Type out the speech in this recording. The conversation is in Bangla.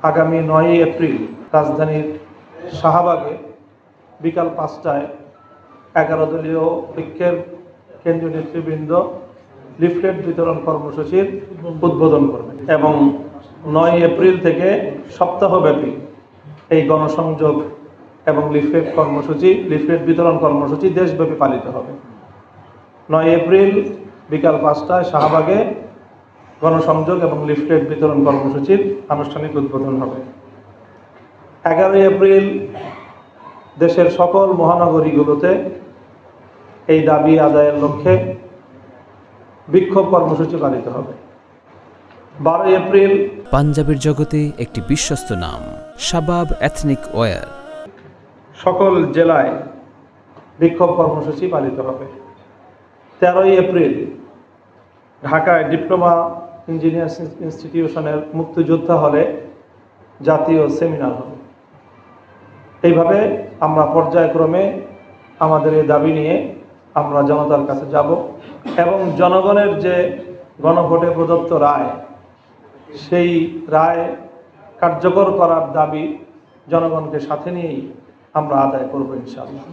আগামী 9 এপ্রিল রাজধানীর শাহবাগে বিকাল 5টায় 11 দলীয় ঐক্যের কেন্দ্রীয় নেতৃবৃন্দ লিফলেট বিতরণ কর্মসূচির উদ্বোধন করবেন এবং 9 এপ্রিল থেকে সপ্তাহব্যাপী এই গণসংযোগ এবং লিফলেট বিতরণ কর্মসূচি দেশব্যাপী পালিত হবে। 9 এপ্রিল বিকাল 5টায় শাহবাগে গণসংযোগ এবং লিফলেট বিতরণ কর্মসূচির আনুষ্ঠানিক উদ্বোধন হবে। 11 এপ্রিল দেশের সকল মহানগরীগুলোতে এই দাবি আদায়ের লক্ষ্যে বিক্ষোভ কর্মসূচি পালিত হবে। 12 এপ্রিল পাঞ্জাবের জগতে একটি বিশ্বস্ত নাম শাবাব এথনিক ওয়্যার। সকল জেলায় বিক্ষোভ কর্মসূচি পালিত হবে। 13 এপ্রিল ঢাকায় ডিপ্লোমা ইঞ্জিনিয়ার্স ইনস্টিটিউশনের মুক্তিযোদ্ধা হলে জাতীয় সেমিনার হবে। এইভাবে আমরা পর্যায়ক্রমে আমাদের এই দাবি নিয়ে আমরা জনতার কাছে যাব এবং জনগণের যে গণভোটে প্রদত্ত রায়, সেই রায় কার্যকর করার দাবি জনগণকে সাথে নিয়েই আমরা আদায় করব ইনশাআল্লাহ।